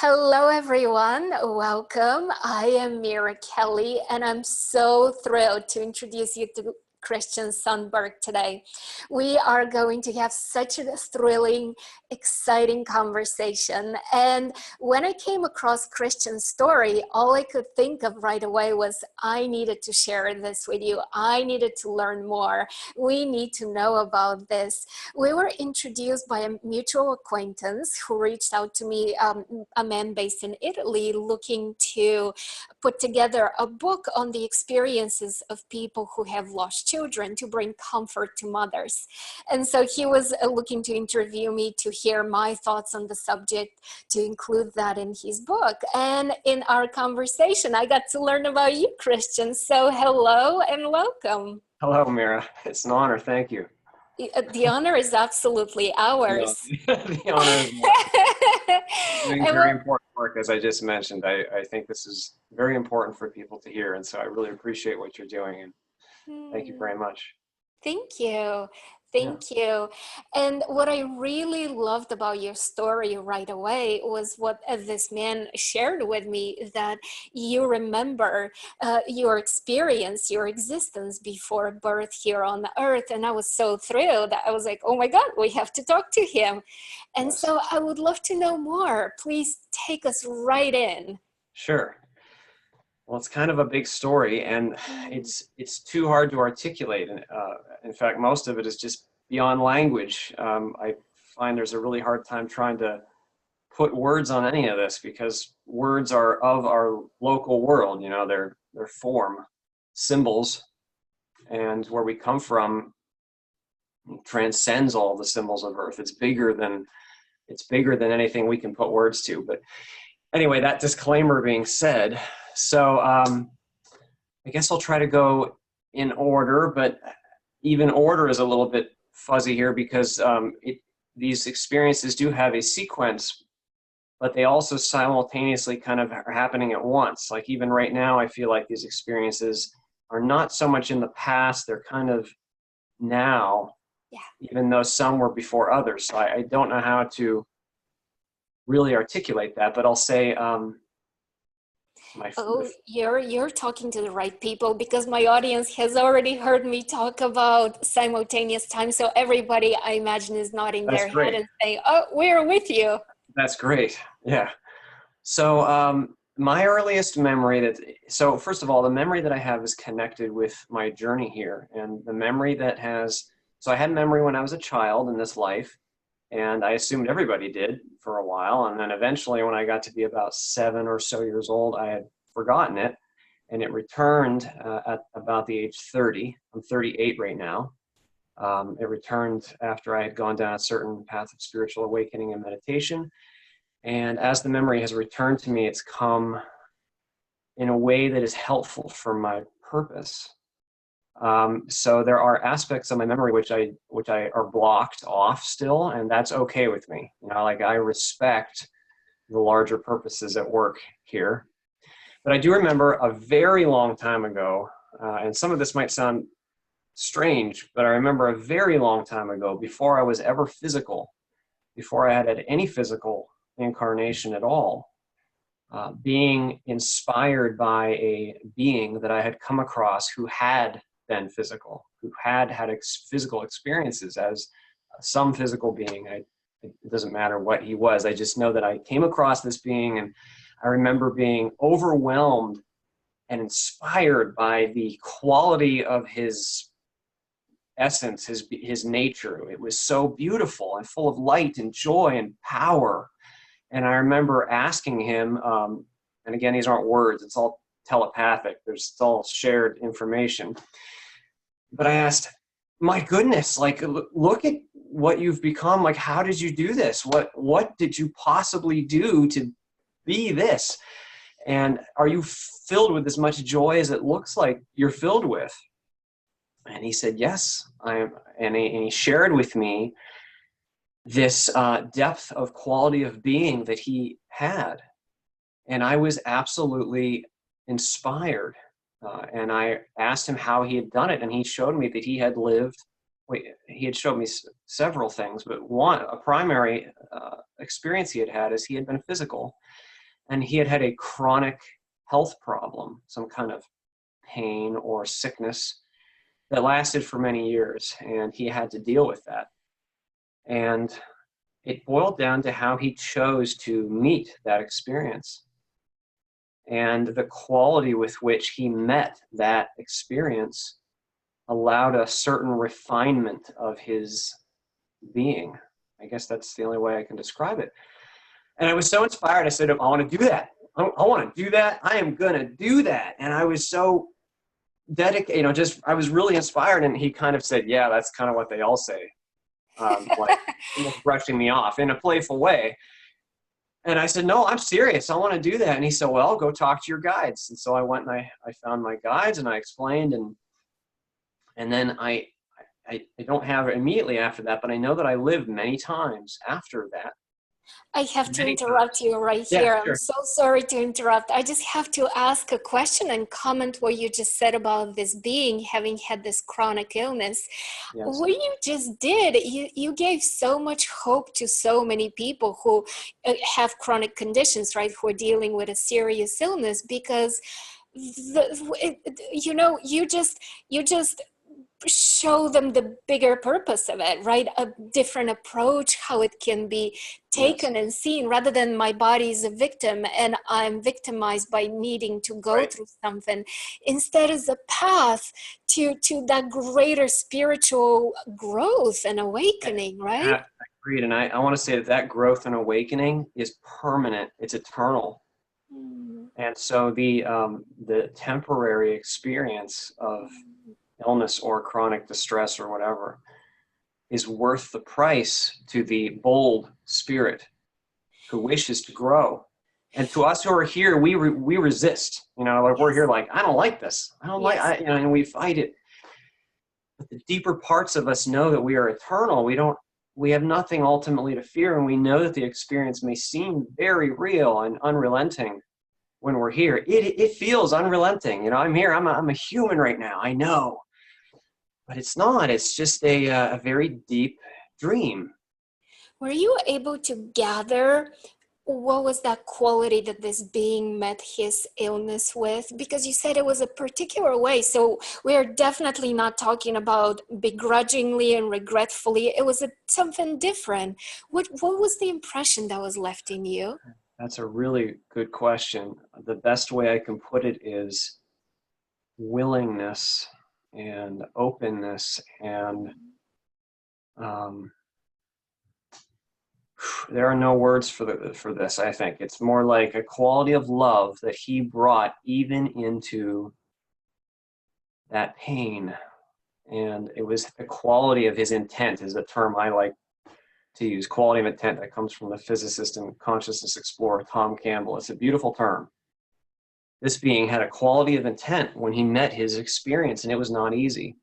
Hello, everyone. Welcome. I am Mira Kelly, and I'm so thrilled to introduce you to Christian Sundberg today. We are going to have such a thrilling, exciting conversation. And when I came across Christian's story, all I could think of right away was I needed to share this with you. I needed to learn more. We need to know about this. We were introduced by a mutual acquaintance who reached out to me, a man based in Italy, looking to put together a book on the experiences of people who have lost children to bring comfort to mothers. And so he was looking to interview me to hear my thoughts on the subject, to include that in his book. And in our conversation, I got to learn about you, Christian. So hello and welcome. Hello, Mira. It's an honor. Thank you. The honor is absolutely No, ours. the honor is mine. Doing And very important work, as I just mentioned. I think this is very important for people to hear, and so I really appreciate what you're doing, and thank you very much. Thank you. Yeah. Thank you. And what I really loved about your story right away was what this man shared with me, that you remember your experience, your existence before birth here on the earth. And I was so thrilled. I was like, oh my God, we have to talk to him. And Yes. so I would love to know more. Please take us right in. Sure. Well, it's kind of a big story, and it's too hard to articulate. And in fact, most of it is just beyond language. I find there's a really hard time trying to put words on any of this because words are of our local world. You know, they're form, symbols, and where we come from transcends all the symbols of Earth. It's bigger than anything we can put words to. But anyway, that disclaimer being said, so I guess I'll try to go in order, but even order is a little bit fuzzy here because these experiences do have a sequence, but they also simultaneously kind of are happening at once. Like even right now, I feel like these experiences are not so much in the past, they're kind of now, even though some were before others. So I don't know how to really articulate that, but I'll say You're talking to the right people, because my audience has already heard me talk about simultaneous time. So everybody, I imagine, is nodding that's their head great. and saying, "Oh, we're with you." That's great. Yeah. So my earliest memory so first of all, the memory that I have is connected with my journey here, and the memory so I had memory when I was a child in this life, and I assumed everybody did for a while. And then eventually when I got to be about 7 or so years old, I had forgotten it, and it returned at about the age 30. I'm 38 right now. It returned after I had gone down a certain path of spiritual awakening and meditation. And as the memory has returned to me, it's come in a way that is helpful for my purpose. So there are aspects of my memory which are blocked off still, and that's okay with me. You know, like I respect the larger purposes at work here. But I do remember a very long time ago, and some of this might sound strange, but I remember a very long time ago, before I was ever physical, before I had any physical incarnation at all, being inspired by a being that I had come across who had been physical, who had physical experiences as some physical being. It doesn't matter what he was. I just know that I came across this being, and I remember being overwhelmed and inspired by the quality of his essence, his nature. It was so beautiful and full of light and joy and power. And I remember asking him, and again, these aren't words, it's all telepathic, it's all shared information. But I asked, my goodness, like, look at what you've become. Like, how did you do this? What did you possibly do to be this? And are you filled with as much joy as it looks like you're filled with? And he said, yes, I am. And he shared with me this depth of quality of being that he had. And I was absolutely inspired. And I asked him how he had done it, and he showed me that he had showed me several things, but a primary experience he had is he had been physical. And he had had a chronic health problem, some kind of pain or sickness that lasted for many years, and he had to deal with that. And it boiled down to how he chose to meet that experience and the quality with which he met that experience allowed a certain refinement of his being. I guess that's the only way I can describe it. And I was so inspired. I said, I want to do that. I want to do that. I am going to do that. And I was so dedicated, just, I was really inspired. And he kind of said, yeah, that's kind of what they all say. Like almost brushing me off in a playful way. And I said, no, I'm serious. I want to do that. And he said, well, go talk to your guides. And so I went and I found my guides and I explained. And then I don't have it immediately after that, but I know that I lived many times after that. I have to Many interrupt times. you right Yeah, here. I'm sure. so sorry to interrupt. I just have to ask a question and comment what you just said about this being having had this chronic illness. Yes. What you just did, you gave so much hope to so many people who have chronic conditions, right? Who are dealing with a serious illness, because you just show them the bigger purpose of it, right? A different approach, how it can be Yes. taken and seen, rather than my body is a victim and I'm victimized by needing to go Right. through something. Instead, is a path to that greater spiritual growth and awakening, right? I agreed. And I want to say that that growth and awakening is permanent. It's eternal. Mm. And so the temporary experience of illness or chronic distress or whatever is worth the price to the bold spirit who wishes to grow. And to us who are here, we resist. Like we're Yes. here, like I don't like this. I don't like, Yes. and we fight it. But the deeper parts of us know that we are eternal. We have nothing ultimately to fear, and we know that the experience may seem very real and unrelenting when we're here. It feels unrelenting. I'm here. I'm a human right now. I know, but it's not. It's just a very deep dream. Were you able to gather what was that quality that this being met his illness with? Because you said it was a particular way. So we are definitely not talking about begrudgingly and regretfully. It was something different. What was the impression that was left in you? That's a really good question. The best way I can put it is willingness and openness and there are no words for this. I think it's more like a quality of love that he brought even into that pain. And it was the quality of his intent is the term I like to use. Quality of intent that comes from the physicist and consciousness explorer Tom Campbell. It's a beautiful term. This being had a quality of intent when he met his experience, and it was not easy.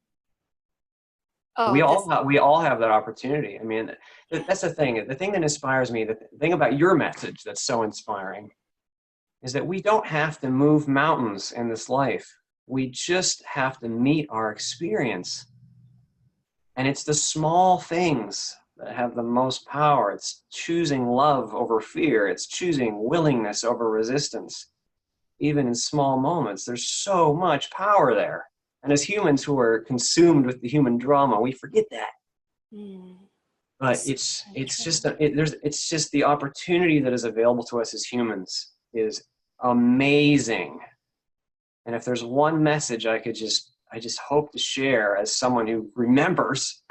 Oh, this. We all have that opportunity. I mean, that's the thing. The thing that inspires me, the thing about your message that's so inspiring, is that we don't have to move mountains in this life. We just have to meet our experience. And it's the small things that have the most power. It's choosing love over fear. It's choosing willingness over resistance. Even in small moments, there's so much power there. And as humans who are consumed with the human drama, we forget that. Mm, But so it's true. just it's just the opportunity that is available to us as humans is amazing. And if there's one message I just hope to share as someone who remembers,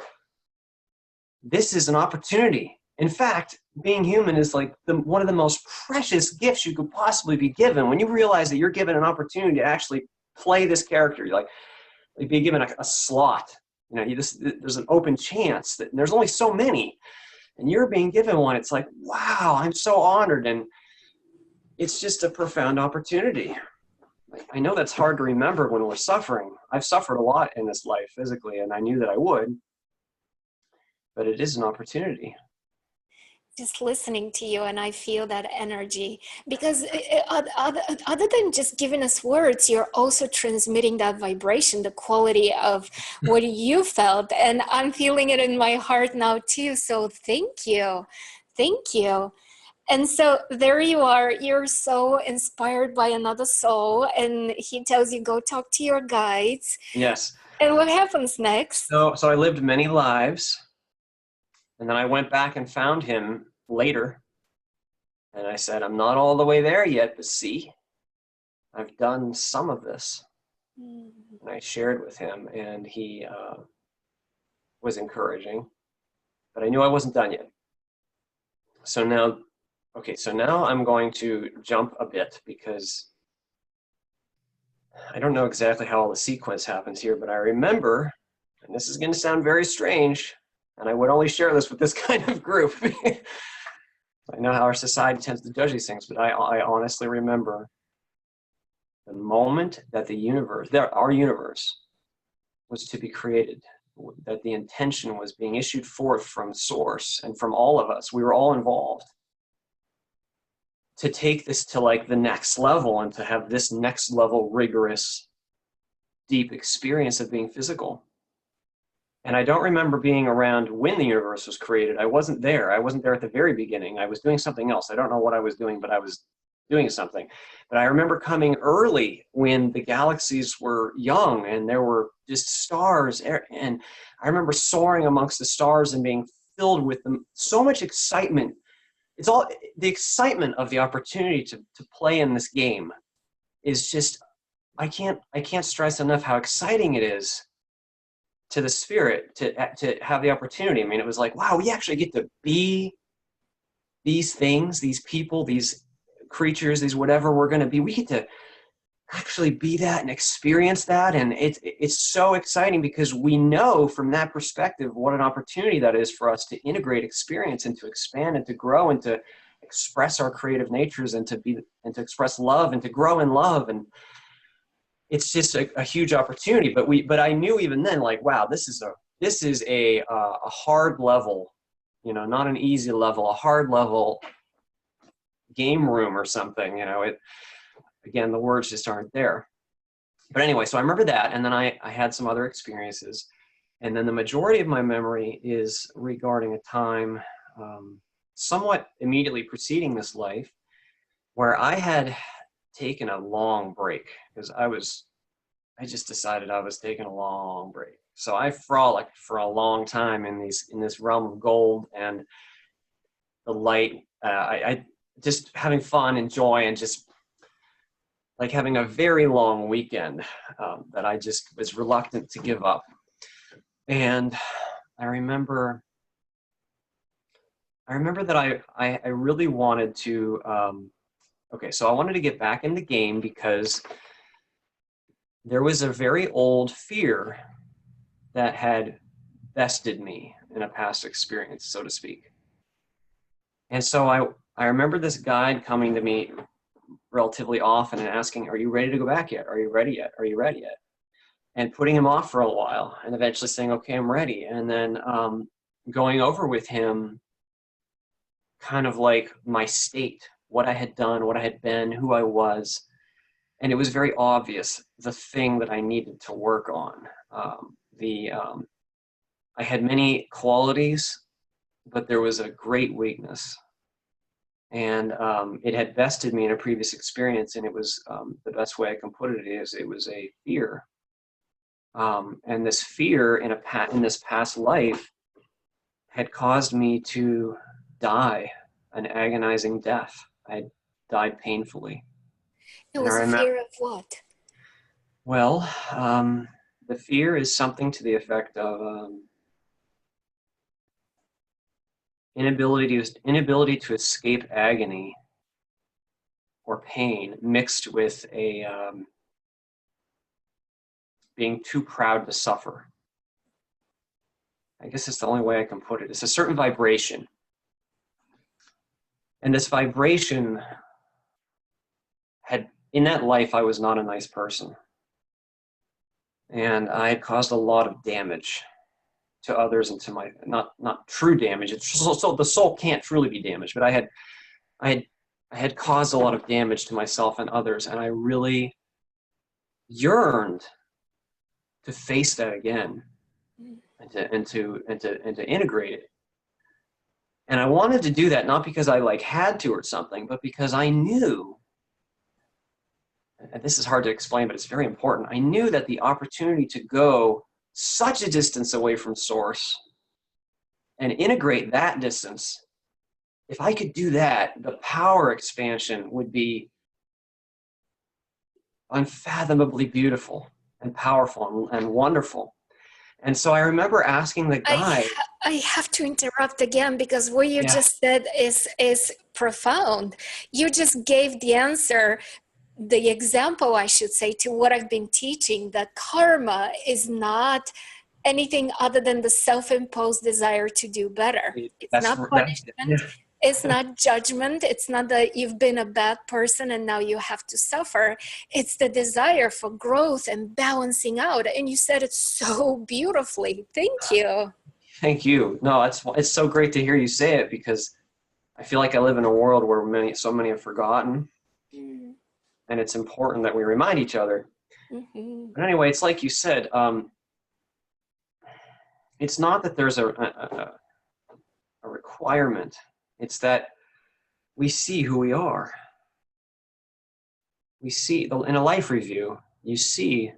this is an opportunity. In fact, being human is like one of the most precious gifts you could possibly be given. When you realize that you're given an opportunity to actually play this character, you're like be given a slot. There's an open chance that there's only so many, and you're being given one. It's like, wow, I'm so honored, and it's just a profound opportunity. I know that's hard to remember when we're suffering. I've suffered a lot in this life physically, and I knew that I would, but it is an opportunity. Just listening to you, and I feel that energy, because other than just giving us words, you're also transmitting that vibration, the quality of what you felt, and I'm feeling it in my heart now too. So thank you. And so there you are, you're so inspired by another soul, and he tells you go talk to your guides. Yes. And what happens next? So I lived many lives, and then I went back and found him later, and I said, I'm not all the way there yet, but see, I've done some of this. And I shared with him, and he was encouraging, but I knew I wasn't done yet. So now, okay, so now I'm going to jump a bit because I don't know exactly how all the sequence happens here, but I remember, and this is going to sound very strange, and I would only share this with this kind of group. I know how our society tends to judge these things, but I honestly remember the moment that the universe, our universe, was to be created, that the intention was being issued forth from source and from all of us. We were all involved to take this to like the next level and to have this next level rigorous, deep experience of being physical. And I don't remember being around when the universe was created. I wasn't there. I wasn't there at the very beginning. I was doing something else. I don't know what I was doing, but I was doing something. But I remember coming early when the galaxies were young and there were just stars. And I remember soaring amongst the stars and being filled with them, so much excitement. It's all the excitement of the opportunity to play in this game is just, I can't stress enough how exciting it is to the spirit to have the opportunity. I mean, it was like, wow, we actually get to be these things, these people, these creatures, these whatever we're going to be. We get to actually be that and experience that. And it's so exciting because we know from that perspective what an opportunity that is for us to integrate experience and to expand and to grow and to express our creative natures and to express love and to grow in love. And it's just a huge opportunity. But I knew even then, like, wow, this is a hard level, not an easy level, a hard level game room or something. Again, the words just aren't there. But anyway, so I remember that, and then I had some other experiences, and then the majority of my memory is regarding a time somewhat immediately preceding this life where I had taken a long break because I just decided I was taking a long break. So I frolicked for a long time in this realm of gold and the light. I just having fun and joy and just like having a very long weekend that I just was reluctant to give up. And I remember that I really wanted to, okay, so I wanted to get back in the game because there was a very old fear that had bested me in a past experience, so to speak. And so I remember this guide coming to me relatively often and asking, are you ready to go back yet? Are you ready yet? Are you ready yet? And putting him off for a while and eventually saying, okay, I'm ready. And then going over with him kind of like my state, what I had done, what I had been, who I was. And it was very obvious, the thing that I needed to work on. I had many qualities, but there was a great weakness. And it had bested me in a previous experience, and it was, the best way I can put it is, it was a fear. And this fear in this past life had caused me to die an agonizing death. I died painfully. It And I was a remember, fear of what? well, the fear is something to the effect of inability to escape agony or pain mixed with being too proud to suffer. I guess it's the only way I can put it. It's a certain vibration. And this vibration in that life, I was not a nice person. And I had caused a lot of damage to others and to not true damage. So the soul can't truly be damaged, but I had caused a lot of damage to myself and others, and I really yearned to face that again and to integrate it. And I wanted to do that not because I like had to or something, but because I knew, and this is hard to explain, but it's very important. I knew that the opportunity to go such a distance away from source and integrate that distance, if I could do that, the power expansion would be unfathomably beautiful and powerful and wonderful. And so I remember asking the guy. I have to interrupt again because what you Yeah, just said is profound. You just gave the answer, the example, I should say, to what I've been teaching, that karma is not anything other than the self-imposed desire to do better. It's that's not that. Yeah, punishment. It's not judgment. It's not that you've been a bad person and now you have to suffer. It's the desire for growth and balancing out. And you said it so beautifully. Thank you. thank you. No, it's so great to hear you say it because I feel like I live in a world where so many have forgotten, Mm-hmm. and it's important that we remind each other. Mm-hmm. But anyway, it's like you said. It's not that there's a requirement. It's that we see who we are. We see in a life review. You see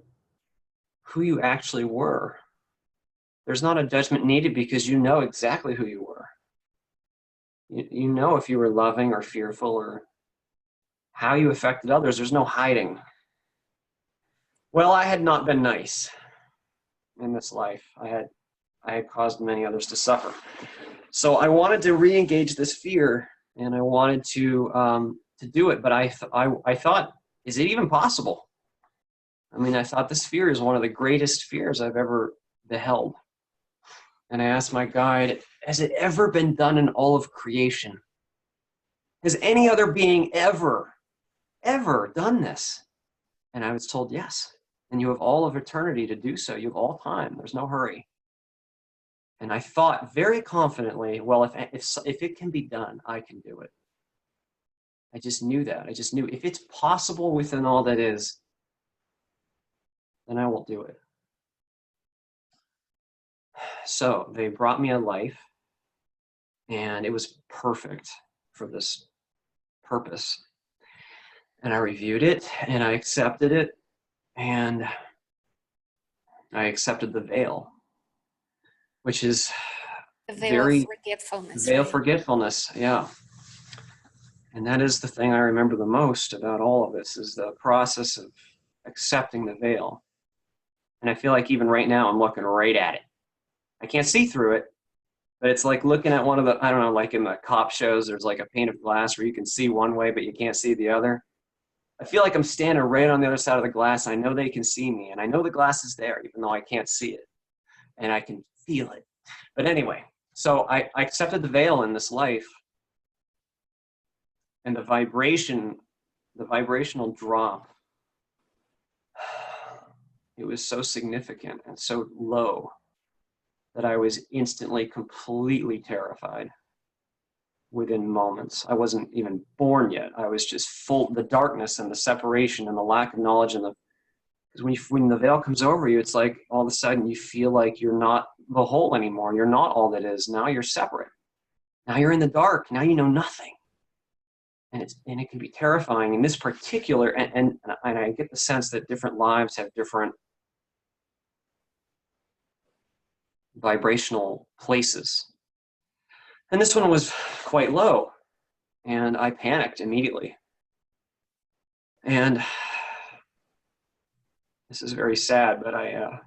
who you actually were. There's not a judgment needed because you know exactly who you were. You know if you were loving or fearful or how you affected others. There's no hiding. Well, I had not been nice in this life. I had caused many others to suffer. So I wanted to re-engage this fear, and I wanted to do it. But I thought, is it even possible? I mean, I thought this fear is one of the greatest fears I've ever beheld. And I asked my guide, has it ever been done in all of creation? Has any other being ever done this? And I was told, yes. And you have all of eternity to do so. You have all time. There's no hurry. And I thought very confidently, well, if it can be done, I can do it. I just knew that. I just knew if it's possible within all that is, then I will do it. So they brought me a life, and it was perfect for this purpose. And I reviewed it, and I accepted it, and I accepted the veil, which is The veil of very forgetfulness, veil right? forgetfulness. Yeah. And that is the thing I remember the most about all of this is the process of accepting the veil. And I feel like even right now I'm looking right at it. I can't see through it, but it's like looking at one of the, I don't know, like in the cop shows, there's like a pane of glass where you can see one way, but you can't see the other. I feel like I'm standing right on the other side of the glass. I know they can see me, and I know the glass is there, even though I can't see it, and I can feel it. But anyway, so I accepted the veil in this life, and the vibrational drop, it was so significant and so low that I was instantly completely terrified within moments. I wasn't even born yet. I was just full, the darkness and the separation and the lack of knowledge and the, because when the veil comes over you, it's like all of a sudden you feel like you're not the whole anymore. You're not all that is. Now you're separate. Now you're in the dark. Now you know nothing. And it can be terrifying in this particular, and I get the sense that different lives have different vibrational places. And this one was quite low, and I panicked immediately. And this is very sad, but I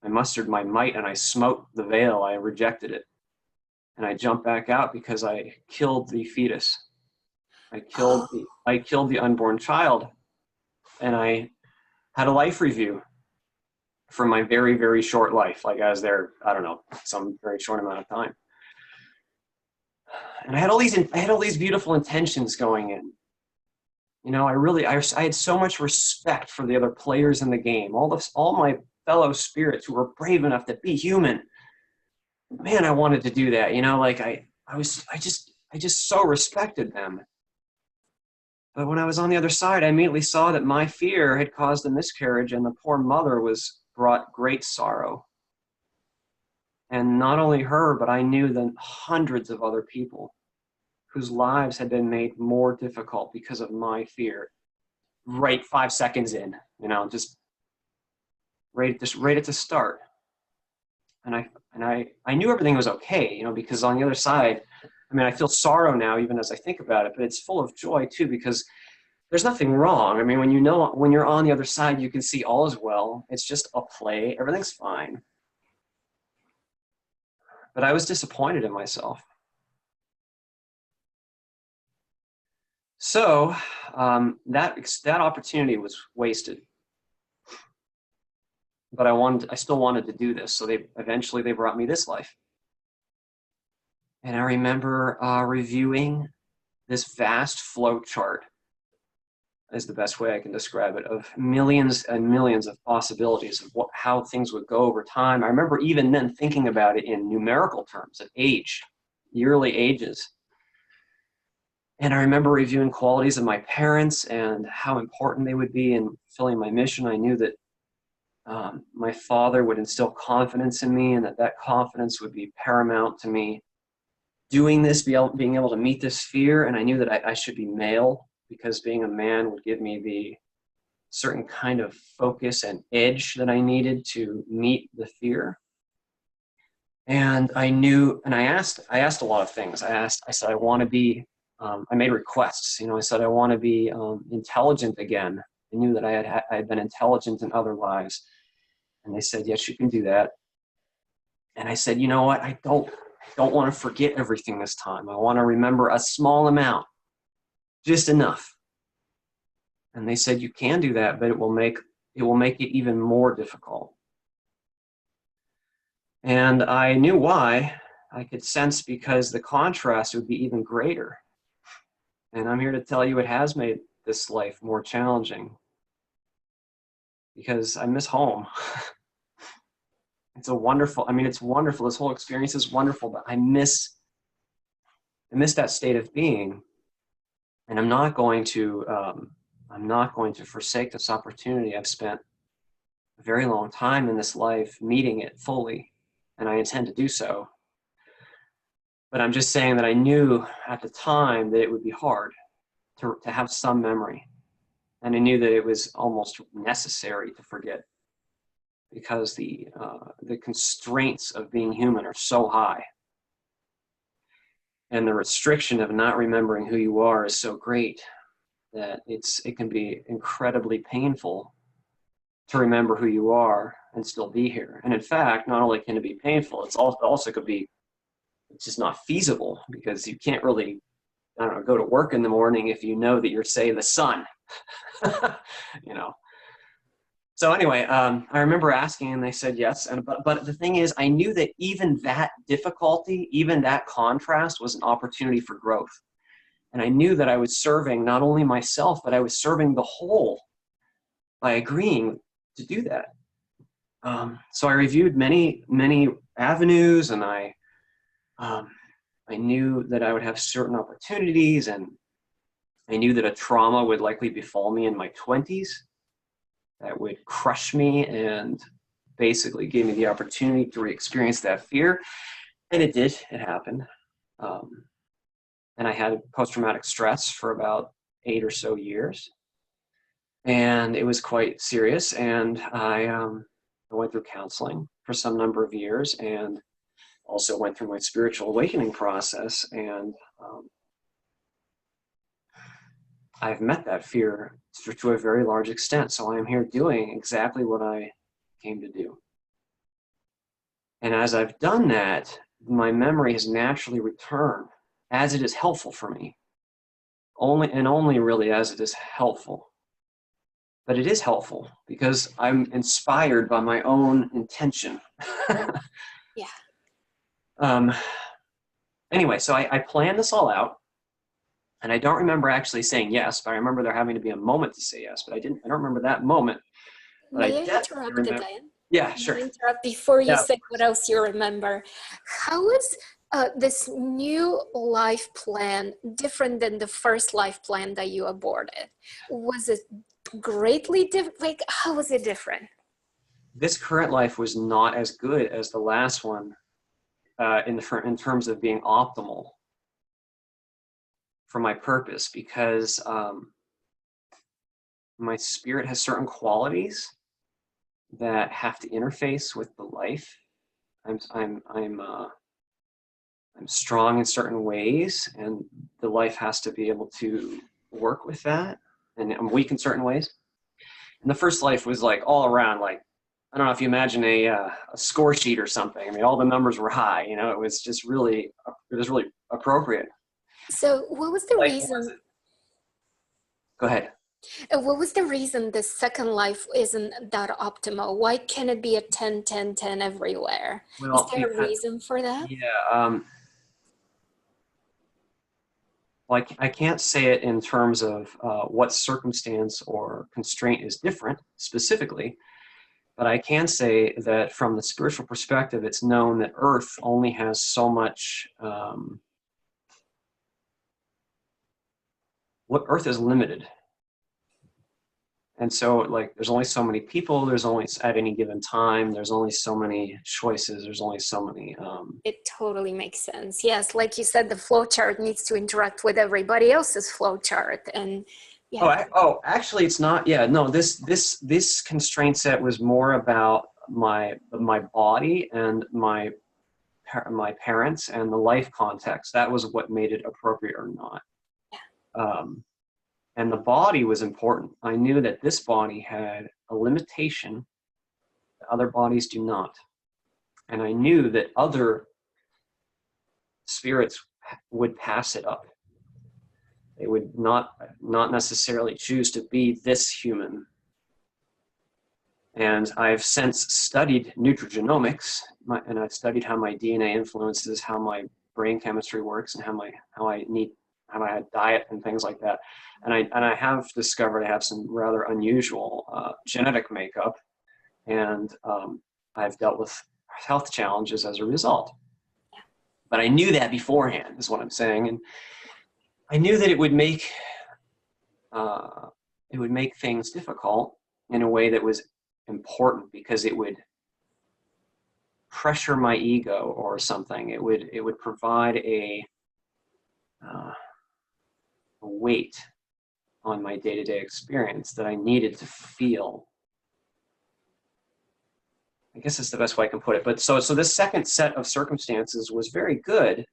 mustered my might and I smote the veil. I rejected it. And I jumped back out because I killed the fetus. Oh, I killed the unborn child. And I had a life review for my very, very short life. Like I was there, I don't know, some very short amount of time. And I had all these beautiful intentions going in. You know, I had so much respect for the other players in the game, all my fellow spirits who were brave enough to be human. Man, I wanted to do that. You know, like I just so respected them. But when I was on the other side, I immediately saw that my fear had caused a miscarriage, and the poor mother was brought great sorrow. And not only her, but I knew then hundreds of other people whose lives had been made more difficult because of my fear. Right 5 seconds in, just right at the start. And I knew everything was okay, because on the other side, I mean, I feel sorrow now, even as I think about it, but it's full of joy too, because there's nothing wrong. I mean, when you're on the other side, you can see all is well. It's just a play. Everything's fine. But I was disappointed in myself. So that opportunity was wasted. But I still wanted to do this. So eventually they brought me this life. And I remember reviewing this vast flow chart, is the best way I can describe it, of millions and millions of possibilities of how things would go over time. I remember even then thinking about it in numerical terms of age, yearly ages. And I remember reviewing qualities of my parents and how important they would be in fulfilling my mission. I knew that my father would instill confidence in me, and that confidence would be paramount to me doing this, being able to meet this fear. And I knew that I should be male, because being a man would give me the certain kind of focus and edge that I needed to meet the fear. And I knew, and I asked a lot of things. I said, I want to be, I made requests, I said, I want to be intelligent again. I knew that I had been intelligent in other lives. And they said, yes, you can do that. And I said, you know what? I don't want to forget everything this time. I want to remember a small amount, just enough. And they said, you can do that, but it will make it even more difficult. And I knew why. I could sense, because the contrast would be even greater. And I'm here to tell you, it has made this life more challenging, because I miss home. It's wonderful. This whole experience is wonderful, but I miss that state of being. And I'm not going to forsake this opportunity. I've spent a very long time in this life meeting it fully, and I intend to do so. But I'm just saying that I knew at the time that it would be hard to have some memory. And I knew that it was almost necessary to forget, because the constraints of being human are so high. And the restriction of not remembering who you are is so great that it can be incredibly painful to remember who you are and still be here. And in fact, not only can it be painful, it's also could be, it's just not feasible, because you can't really, go to work in the morning if you know that you're, say, the sun. So anyway, I remember asking, and they said yes. But the thing is, I knew that even that difficulty, even that contrast, was an opportunity for growth. And I knew that I was serving not only myself, but I was serving the whole by agreeing to do that. So I reviewed many, many avenues, and I knew that I would have certain opportunities, and I knew that a trauma would likely befall me in my 20s that would crush me and basically gave me the opportunity to re-experience that fear. And it did. It happened. And I had post-traumatic stress for about 8 or so years. And it was quite serious. And I went through counseling for some number of years, and also went through my spiritual awakening process. And I've met that fear to a very large extent. So I am here doing exactly what I came to do. And as I've done that, my memory has naturally returned, as it is helpful for me. Only really as it is helpful. But it is helpful because I'm inspired by my own intention. Yeah. Anyway, so I planned this all out. And I don't remember actually saying yes, but I remember there having to be a moment to say yes. But I don't remember that moment. But May I interrupt again? Yeah, sure. May I interrupt before you Yeah, say what else you remember? How is this new life plan different than the first life plan that you aborted? Was it greatly different? Like, how was it different? this current life was not as good as the last one. in terms of being optimal for my purpose, because my spirit has certain qualities that have to interface with the life. I'm strong in certain ways, and the life has to be able to work with that. And I'm weak in certain ways. And the first life was like all around, like, I don't know if you imagine a score sheet or something. I mean, all the numbers were high. You know, it was really appropriate. So what was the Life reason? wasn't. Go ahead. What was the reason the second life isn't that optimal? Why can't it be a 10, 10, 10 everywhere? Is Well, there a because reason for that? yeah, like I can't say it in terms of what circumstance or constraint is different specifically, but I can say that from the spiritual perspective, it's known that Earth only has so much. What Earth is limited, and so like there's only so many people. There's only at any given time. There's only so many choices. There's only so many. It totally makes sense. Yes, like you said, the flow chart needs to interact with everybody else's flow chart, and Oh, yeah, actually, it's not. Yeah, no. This constraint set was more about my body and my parents and the life context. That was what made it appropriate or not. Um, and the body was important. I knew that this body had a limitation that other bodies do not, and I knew that other spirits would pass it up. They would not necessarily choose to be this human. And I've since studied nutrigenomics, and I've studied how my DNA influences how my brain chemistry works and how I diet and things like that. And I have discovered I have some rather unusual genetic makeup, and I've dealt with health challenges as a result. But I knew that beforehand, is what I'm saying, and I knew that it would make things difficult in a way that was important, because it would pressure my ego or something. It would provide a weight on my day-to-day experience that I needed to feel. I guess that's the best way I can put it. But so this second set of circumstances was very good.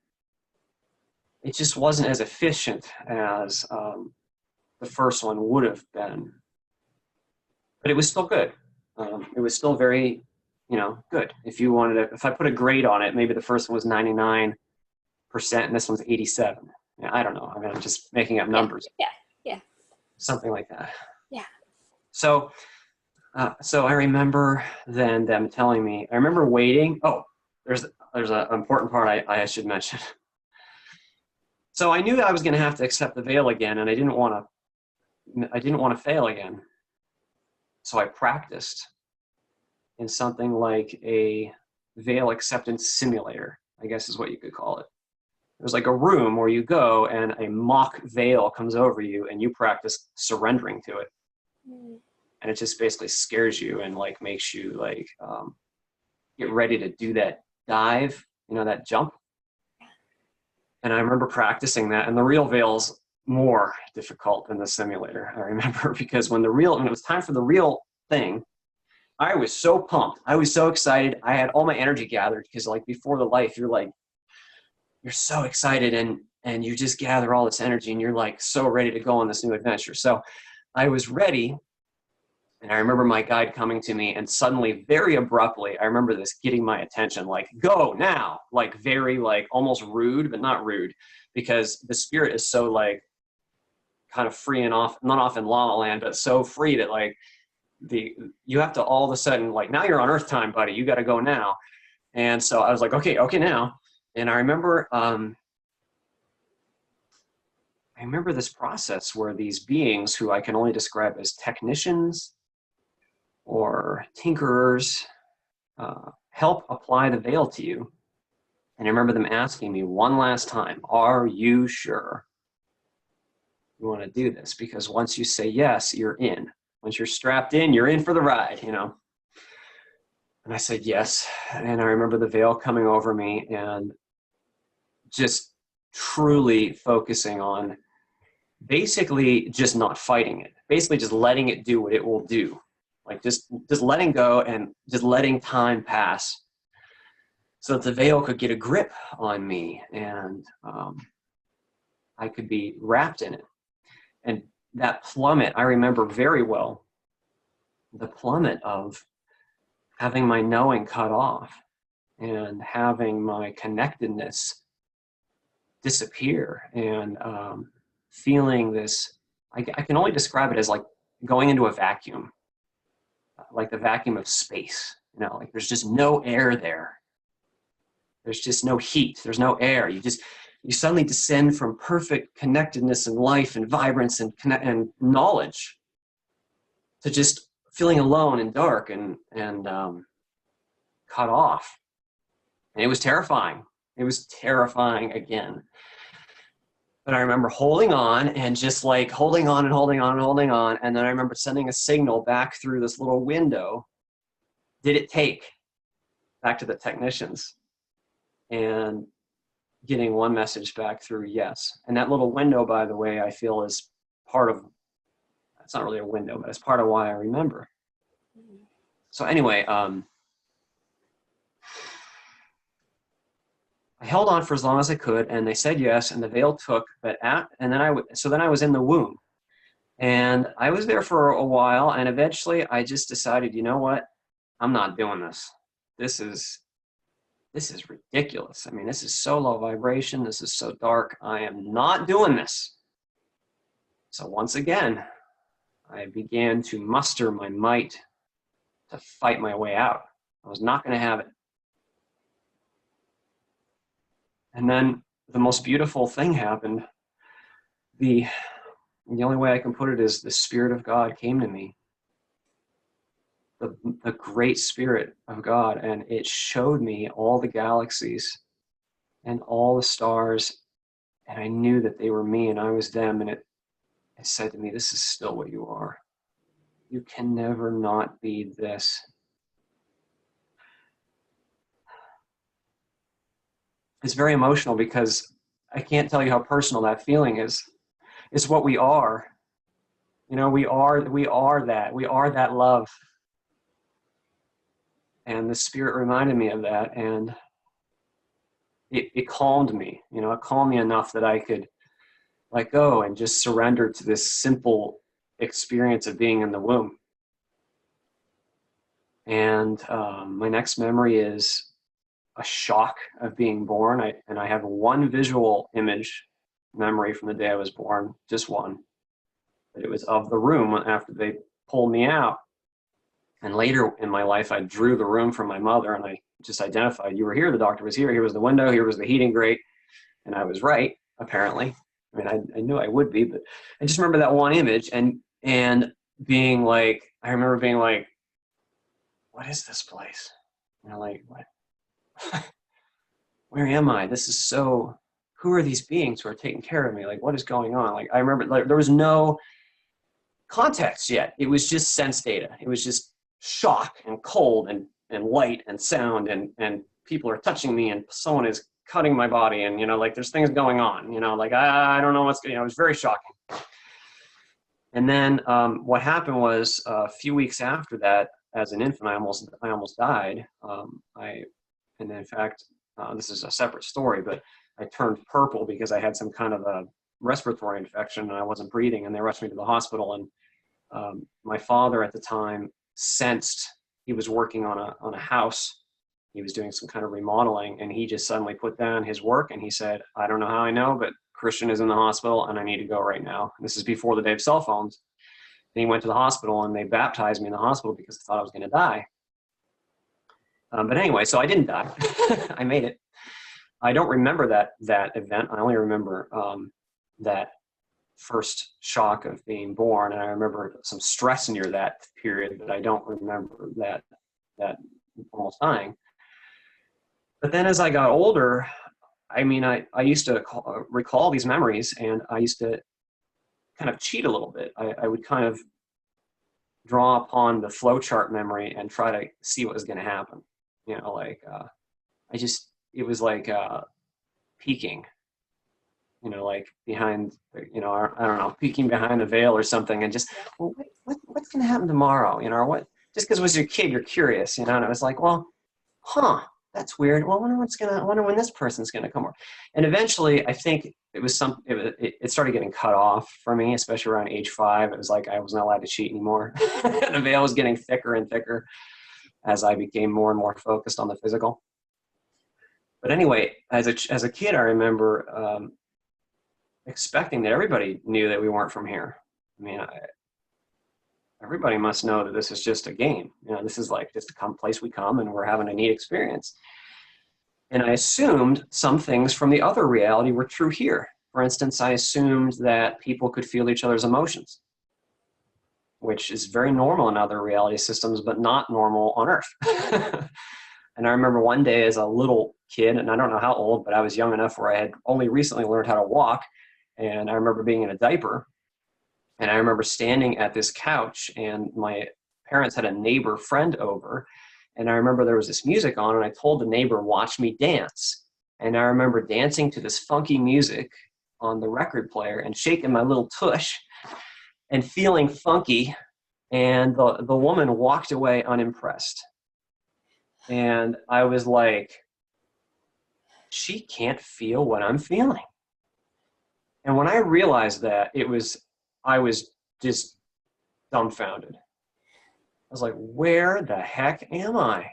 It just wasn't as efficient as the first one would have been. But it was still good. It was still very, good. If I put a grade on it, maybe the first one was 99% and this one's 87. Yeah, I don't know. I mean, I'm just making up yeah, numbers. yeah, yeah, Something like that. yeah. So I remember then them telling me. I remember waiting. Oh, there's an important part I should mention. So I knew I was going to have to accept the veil again, and I didn't want to fail again. So I practiced in something like a veil acceptance simulator, I guess is what you could call it. There's like a room where you go and a mock veil comes over you and you practice surrendering to it. And it just basically scares you and like makes you like get ready to do that dive, that jump. And I remember practicing that, and the real veil's more difficult than the simulator. I remember because when it was time for the real thing, I was so pumped. I was so excited. I had all my energy gathered, because like before the life, you're so excited and you just gather all this energy and you're like so ready to go on this new adventure. So I was ready. And I remember my guide coming to me, and suddenly, very abruptly, I remember this getting my attention, like, go now, like very like almost rude, but not rude, because the spirit is so like kind of free and off, not off in La La Land, but so free that like you have to all of a sudden, like, now you're on Earth time, buddy, you got to go now. And so I was like, okay now. And I remember this process where these beings, who I can only describe as technicians or tinkerers, help apply the veil to you. And I remember them asking me one last time, are you sure you want to do this? Because once you say yes, you're in. Once you're strapped in, you're in for the ride, And I said, yes. And I remember the veil coming over me and just truly focusing on basically just not fighting it, basically just letting it do what it will do. Like just letting go and just letting time pass so that the veil could get a grip on me and I could be wrapped in it. And that plummet, I remember very well, the plummet of having my knowing cut off and having my connectedness disappear and feeling this, I can only describe it as like going into a vacuum, like the vacuum of space. You know, like there's just no air there. There's just no heat. There's no air. You suddenly descend from perfect connectedness and life and vibrance and knowledge to just feeling alone and dark and cut off. And it was terrifying. It was terrifying again. But I remember holding on and just like holding on and holding on and holding on. And then I remember sending a signal back through this little window. Did it take? Back to the technicians. And getting one message back through yes. And that little window, by the way, I feel is part of, it's not really a window, but it's part of why I remember. So anyway, I held on for as long as I could, and they said yes, and the veil took, and then I was in the womb. And I was there for a while, and eventually I just decided, you know what? I'm not doing this. This is ridiculous. I mean, this is so low vibration. This is so dark. I am not doing this. So once again, I began to muster my might to fight my way out. I was not going to have it. And then the most beautiful thing happened. The only way I can put it is the Spirit of God came to me. The great Spirit of God, and it showed me all the galaxies and all the stars, and I knew that they were me and I was them, and it said to me, this is still what you are. You can never not be this. It's very emotional because I can't tell you how personal that feeling is. It's what we are. You know, we are that. We are that love. And the Spirit reminded me of that, and it calmed me. You know, it calmed me enough that I could let go and just surrender to this simple experience of being in the womb. And my next memory is a shock of being born. I have one visual image memory from the day I was born, just one. But it was of the room after they pulled me out. And later in my life, I drew the room from my mother, and I just identified, you were here, the doctor was here, here was the window, here was the heating grate. And I was right, apparently. I mean, I knew I would be, but I just remember that one image and being like, I remember being like, what is this place? You know, like, what? Where am I? This is so, who are these beings who are taking care of me? Like, what is going on? Like, I remember like, there was no context yet. It was just sense data. It was just shock and cold and light and sound and people are touching me and someone is cutting my body and, you know, like there's things going on, you know, like I don't know what's, you know, it was very shocking. And then what happened was a few weeks after that, as an infant, I almost died. And in fact, this is a separate story, but I turned purple because I had some kind of a respiratory infection and I wasn't breathing, and they rushed me to the hospital. And my father at the time sensed he was working on a house. He was doing some kind of remodeling, and he just suddenly put down his work and he said, I don't know how I know, but Christian is in the hospital and I need to go right now. And this is before the day of cell phones. And he went to the hospital and they baptized me in the hospital because they thought I was going to die. But anyway, so I didn't die. I made it. I don't remember that event. I only remember that first shock of being born, and I remember some stress near that period, but I don't remember that almost dying. But then as I got older, I mean, I used to recall these memories, and I used to kind of cheat a little bit. I would kind of draw upon the flowchart memory and try to see what was going to happen. You know, like it was like peeking, you know, like behind, you know, I don't know, peeking behind a veil or something, and just, well, what's going to happen tomorrow, you know, or what? Just because it was your kid, you're curious, you know, and I was like, well, huh, that's weird. Well, I wonder when this person's gonna come over. And eventually, I think it was it started getting cut off for me, especially around age 5. It was like I wasn't allowed to cheat anymore. The veil was getting thicker and thicker as I became more and more focused on the physical. But anyway, as a kid, I remember expecting that everybody knew that we weren't from here. I mean, everybody must know that this is just a game. You know, this is like just a place we come and we're having a neat experience. And I assumed some things from the other reality were true here. For instance, I assumed that people could feel each other's emotions, which is very normal in other reality systems, but not normal on Earth. And I remember one day as a little kid, and I don't know how old, but I was young enough where I had only recently learned how to walk. And I remember being in a diaper. And I remember standing at this couch, and my parents had a neighbor friend over. And I remember there was this music on, and I told the neighbor, watch me dance. And I remember dancing to this funky music on the record player and shaking my little tush and feeling funky. And the woman walked away unimpressed. And I was like, she can't feel what I'm feeling. And when I realized that, I was just dumbfounded. I was like, where the heck am I?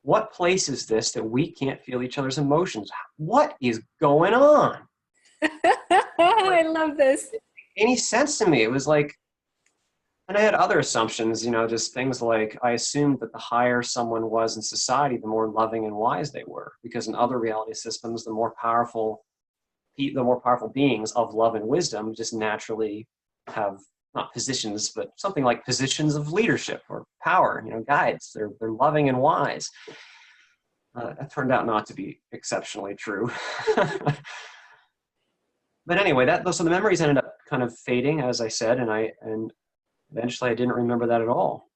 What place is this that we can't feel each other's emotions? What is going on? I love this. Any sense to me? It was like, and I had other assumptions, you know, just things like I assumed that the higher someone was in society, the more loving and wise they were, because in other reality systems, the more powerful beings of love and wisdom just naturally have not positions, but something like positions of leadership or power, you know, guides. They're loving and wise. That turned out not to be exceptionally true. But anyway, so the memories ended up kind of fading, as I said, and eventually I didn't remember that at all.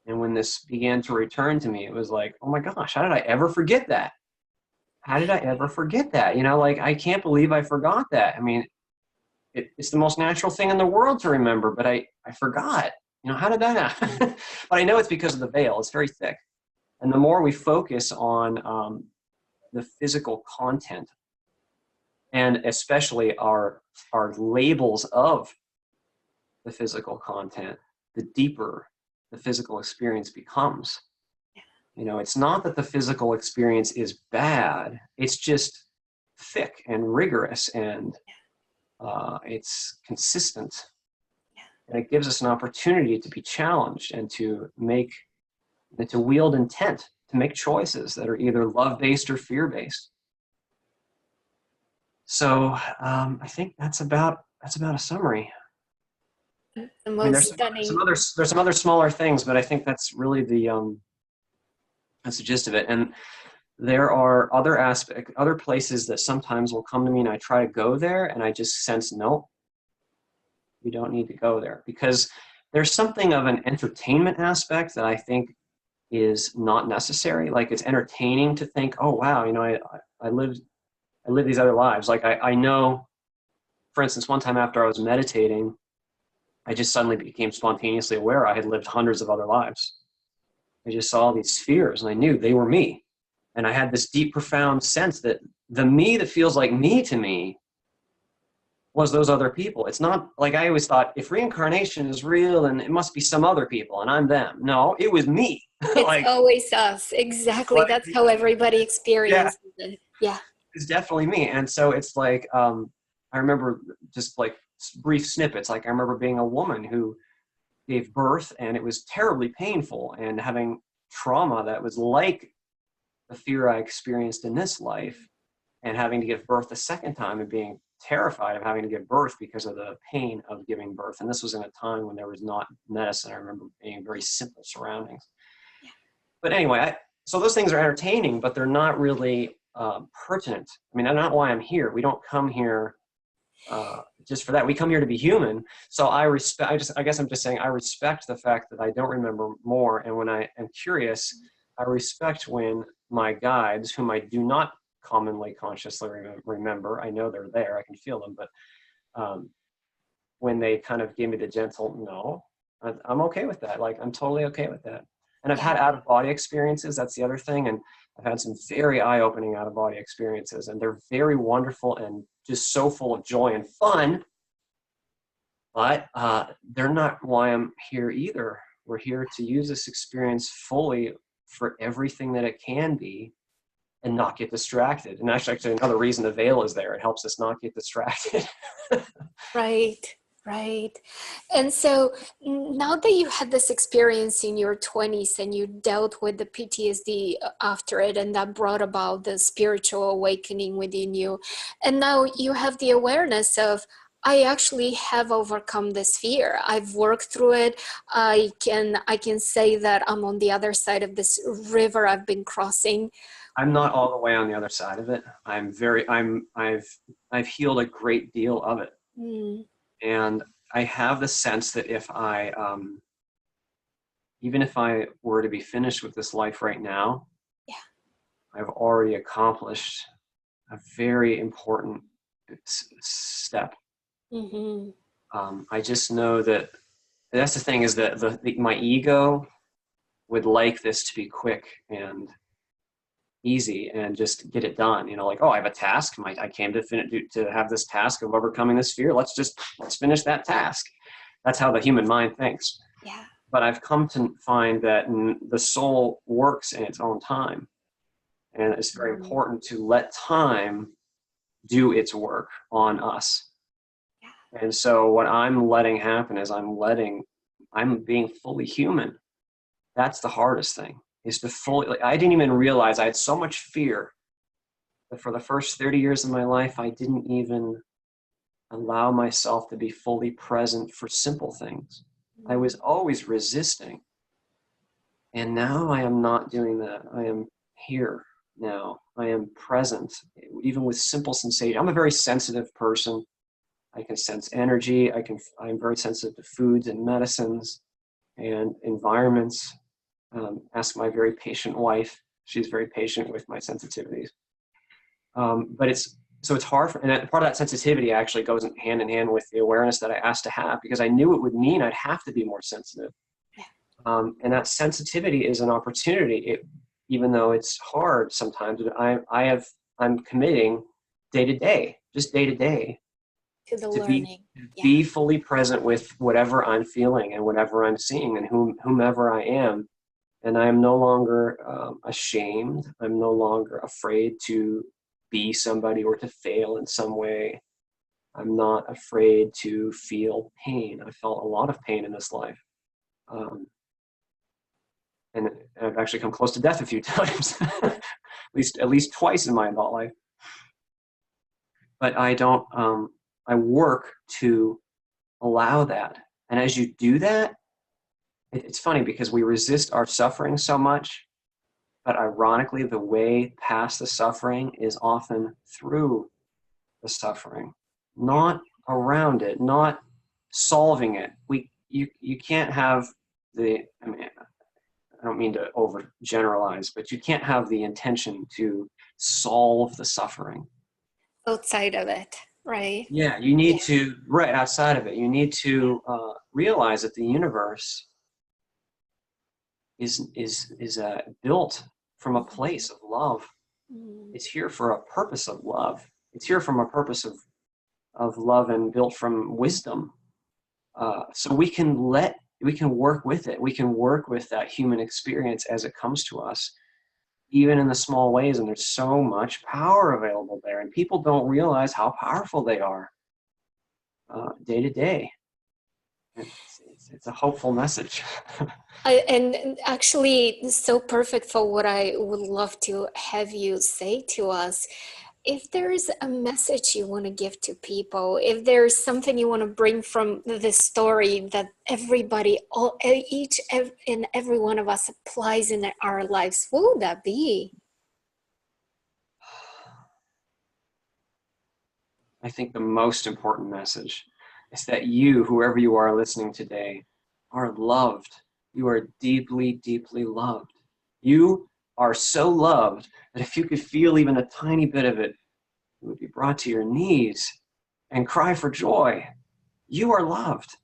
And when this began to return to me, it was like, oh my gosh, how did I ever forget that? How did I ever forget that? You know, like, I can't believe I forgot that. I mean, it's the most natural thing in the world to remember, but I forgot. You know, how did that happen? But I know it's because of the veil. It's very thick. And the more we focus on the physical content, and especially our labels of the physical content, the deeper the physical experience becomes. You know, it's not that the physical experience is bad. It's just thick and rigorous, and it's consistent. And it gives us an opportunity to be challenged and to wield intent, to make choices that are either love-based or fear-based. So I think that's about a summary. The I mean, most stunning. there's some other smaller things, but I think that's really that's the gist of it. And there are other places that sometimes will come to me, and I try to go there, and I just sense, no, you don't need to go there, because there's something of an entertainment aspect that I think is not necessary. Like, it's entertaining to think, oh wow, you know, I live these other lives. Like, I know, for instance, one time after I was meditating, I just suddenly became spontaneously aware I had lived hundreds of other lives. I just saw these spheres, and I knew they were me. And I had this deep, profound sense that the me that feels like me to me was those other people. It's not like I always thought, if reincarnation is real, and it must be some other people and I'm them. No, it was me. It's like, always us. Exactly. That's how everybody yeah, experiences it. Yeah. it's definitely me. And so it's like, I remember just like brief snippets. Like, I remember being a woman who gave birth, and it was terribly painful, and having trauma that was like the fear I experienced in this life, and having to give birth a second time and being terrified of having to give birth because of the pain of giving birth. And this was in a time when there was not medicine. I remember being very simple surroundings. Yeah. But anyway, so those things are entertaining, but they're not really pertinent. I mean, that's not why I'm here. We don't come here just for that. We come here to be human. So I guess I'm just saying I respect the fact that I don't remember more. And when I am curious, I respect when my guides, whom I do not commonly consciously remember, I know they're there, I can feel them, but when they kind of give me the gentle no, I'm okay with that. Like, I'm totally okay with that. And I've had out of body experiences. That's the other thing. And I've had some very eye-opening out of body experiences, and they're very wonderful and just so full of joy and fun. But they're not why I'm here either. We're here to use this experience fully for everything that it can be and not get distracted. And actually another reason the veil is there. It helps us not get distracted. Right, right. And so now that you had this experience in your 20s and you dealt with the PTSD after it, and that brought about the spiritual awakening within you, and now you have the awareness of, I actually have overcome this fear. I've worked through it. I can say that I'm on the other side of this river I've been crossing. I'm not all the way on the other side of it. I've healed a great deal of it. Mm. And I have the sense that if even if I were to be finished with this life right now, I've already accomplished a very important step. Mm-hmm. I just know that that's the thing, is that my ego would like this to be quick and easy and just get it done. You know, like, oh, I have a task. I came to have this task of overcoming this fear. Let's finish that task. That's how the human mind thinks. Yeah. But I've come to find that the soul works in its own time. And it's very important to let time do its work on us. Yeah. And so what I'm letting happen is I'm being fully human. That's the hardest thing, is to fully, like, I didn't even realize I had so much fear that for the first 30 years of my life, I didn't even allow myself to be fully present for simple things. I was always resisting. And now I am not doing that. I am here now. I am present, even with simple sensation. I'm a very sensitive person. I can sense energy. I'm very sensitive to foods and medicines and environments. Ask my very patient wife. She's very patient with my sensitivities. But it's hard and part of that sensitivity actually goes hand in hand with the awareness that I asked to have, because I knew it would mean I'd have to be more sensitive. And that sensitivity is an opportunity, even though it's hard sometimes. I'm committing day to day, just day to day, To the learning. be fully present with whatever I'm feeling and whatever I'm seeing and whomever I am. And I am no longer ashamed. I'm no longer afraid to be somebody or to fail in some way. I'm not afraid to feel pain. I felt a lot of pain in this life. And I've actually come close to death a few times, at least twice in my adult life. But I work to allow that. And as you do that, it's funny because we resist our suffering so much, but ironically, the way past the suffering is often through the suffering, not around it, not solving it. You can't have I don't mean to overgeneralize, but you can't have the intention to solve the suffering. Outside of it, right? Yeah, you need to, right outside of it, you need to realize that the universe is built from a place of love. It's here for a purpose of love. It's here from a purpose of love and built from wisdom. So we can work with it. We can work with that human experience as it comes to us, even in the small ways. And there's so much power available there. And people don't realize how powerful they are day to day. It's a hopeful message. And actually, it's so perfect for what I would love to have you say to us. If there's a message you want to give to people, if there's something you want to bring from this story that everybody, each and every one of us applies in our lives, what would that be? I think the most important message is that you, whoever you are listening today, are loved. You are deeply, deeply loved. You are so loved that if you could feel even a tiny bit of it, you would be brought to your knees and cry for joy. You are loved.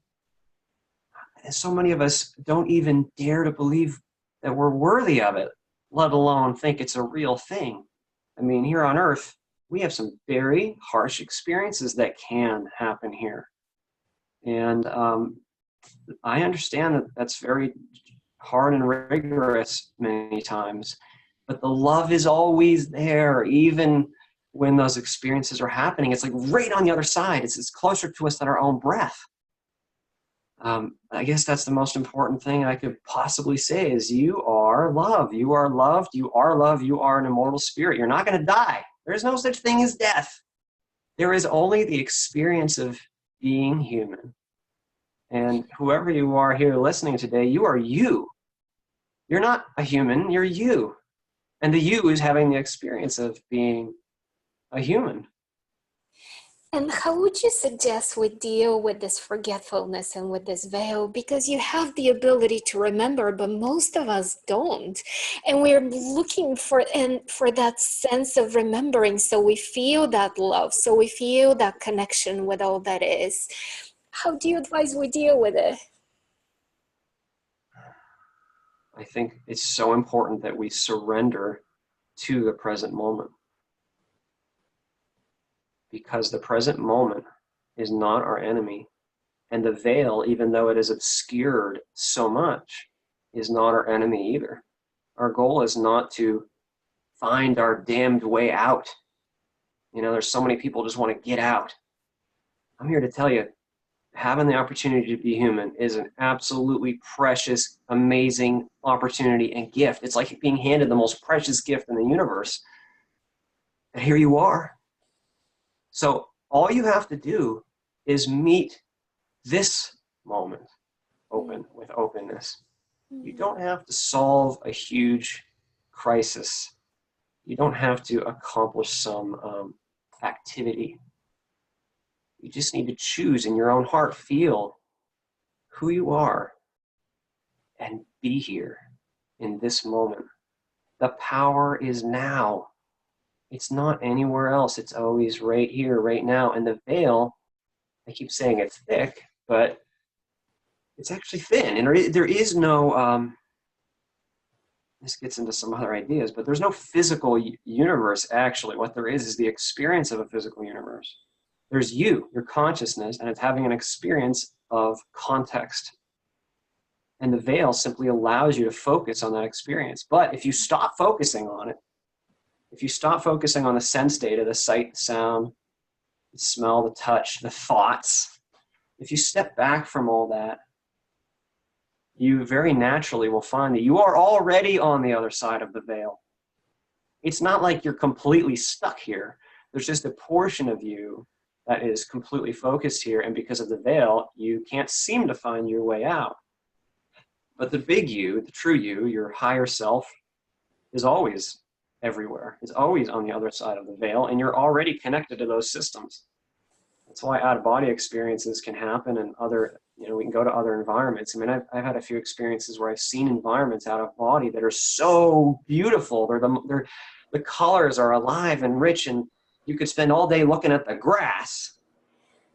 And so many of us don't even dare to believe that we're worthy of it, let alone think it's a real thing. I mean, here on earth, we have some very harsh experiences that can happen here. And I understand that that's very hard and rigorous many times, but the love is always there, even when those experiences are happening. It's like right on the other side. It's closer to us than our own breath. I guess that's the most important thing I could possibly say is you are love. You are loved. You are love. You are an immortal spirit. You're not going to die. There's no such thing as death. There is only the experience of being human. And whoever you are here listening today, you are you. You're not a human, you're you. And the you is having the experience of being a human. And how would you suggest we deal with this forgetfulness and with this veil? Because you have the ability to remember, but most of us don't. And we're looking for that sense of remembering, so we feel that love, so we feel that connection with all that is. How do you advise we deal with it? I think it's so important that we surrender to the present moment. Because the present moment is not our enemy. And the veil, even though it is obscured so much, is not our enemy either. Our goal is not to find our damned way out. You know, there's so many people just want to get out. I'm here to tell you, having the opportunity to be human is an absolutely precious, amazing opportunity and gift. It's like being handed the most precious gift in the universe. And here you are. So all you have to do is meet this moment with openness. You don't have to solve a huge crisis. You don't have to accomplish some activity. You just need to choose in your own heart, feel who you are and be here in this moment. The power is now. It's not anywhere else. It's always right here, right now. And the veil, I keep saying it's thick, but it's actually thin. And there is no, this gets into some other ideas, but there's no physical universe, actually. What there is the experience of a physical universe. There's you, your consciousness, and it's having an experience of context. And the veil simply allows you to focus on that experience. But if you stop focusing on it, if you stop focusing on the sense data, the sight, the sound, the smell, the touch, the thoughts, if you step back from all that, you very naturally will find that you are already on the other side of the veil. It's not like you're completely stuck here. There's just a portion of you that is completely focused here, and because of the veil, you can't seem to find your way out. But the big you, the true you, your higher self, is always everywhere. It's always on the other side of the veil, and you're already connected to those systems. That's why out-of-body experiences can happen, and we can go to other environments. I mean, I've had a few experiences where I've seen environments out of body that are so beautiful. The colors are alive and rich, and you could spend all day looking at the grass,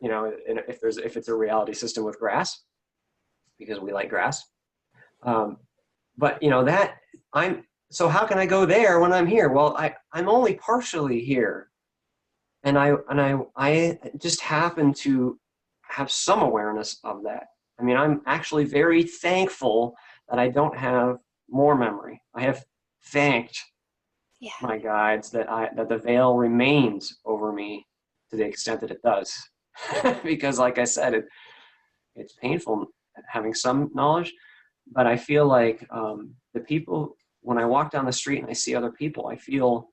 you know, if it's a reality system with grass, because we like grass. But you know, so how can I go there when I'm here? Well, I'm only partially here. And I just happen to have some awareness of that. I mean, I'm actually very thankful that I don't have more memory. I have thanked my guides that the veil remains over me to the extent that it does. Because like I said, it's painful having some knowledge, but I feel like the people, when I walk down the street and I see other people, I feel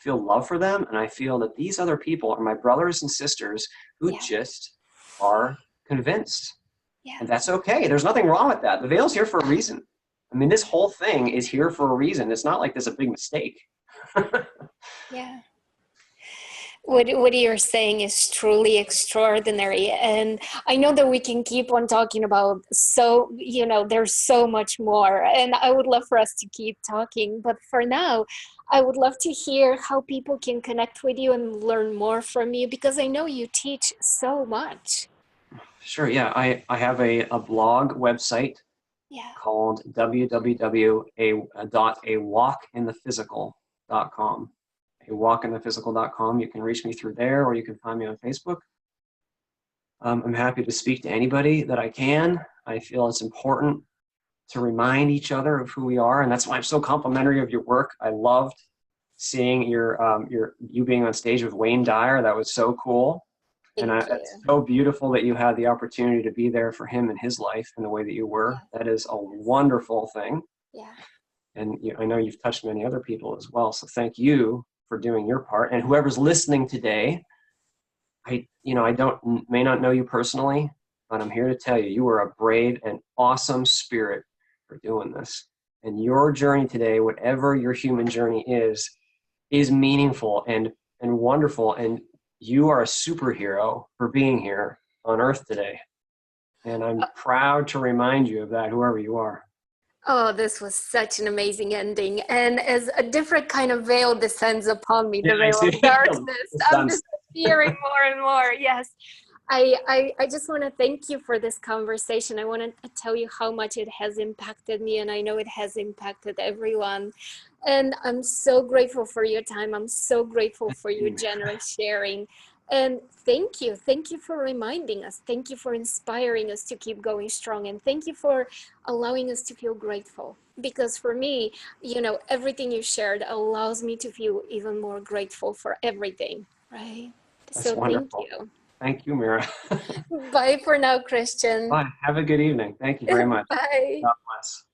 love for them, and I feel that these other people are my brothers and sisters who just are convinced. And that's okay. There's nothing wrong with that. The veil's here for a reason. I mean, this whole thing is here for a reason. It's not like there's a big mistake. Yeah. What you're saying is truly extraordinary. And I know that we can keep on talking about, so, there's so much more. And I would love for us to keep talking. But for now, I would love to hear how people can connect with you and learn more from you, because I know you teach so much. Sure, yeah. I have a blog website Yeah. called www.awalkinthephysical.com. Awalkinthephysical.com. You can reach me through there, or you can find me on Facebook. I'm happy to speak to anybody that I can. I feel it's important to remind each other of who we are, and that's why I'm so complimentary of your work. I loved seeing you being on stage with Wayne Dyer. That was so cool. And Thank it's you. so beautiful that you had the opportunity to be there for him in his life in the way that you were. Yeah. That is a wonderful thing. Yeah. And I know you've touched many other people as well. So thank you for doing your part. And whoever's listening today, I don't may not know you personally, but I'm here to tell you, you are a brave and awesome spirit for doing this. And your journey today, whatever your human journey is meaningful and wonderful. And you are a superhero for being here on Earth today. And I'm proud to remind you of that, whoever you are. Oh, this was such an amazing ending. And as a different kind of veil descends upon me, Yeah, the I veil see. of darkness, The I'm sun's just fearing more and more. Yes. I just want to thank you for this conversation. I want to tell you how much it has impacted me, and I know it has impacted everyone. And I'm so grateful for your time. I'm so grateful for your generous sharing. And thank you. Thank you for reminding us. Thank you for inspiring us to keep going strong. And thank you for allowing us to feel grateful. Because for me, everything you shared allows me to feel even more grateful for everything, right? That's So thank wonderful. you. Thank you, Mira. Bye for now, Christian. Bye. Have a good evening. Thank you very much. Bye. God bless.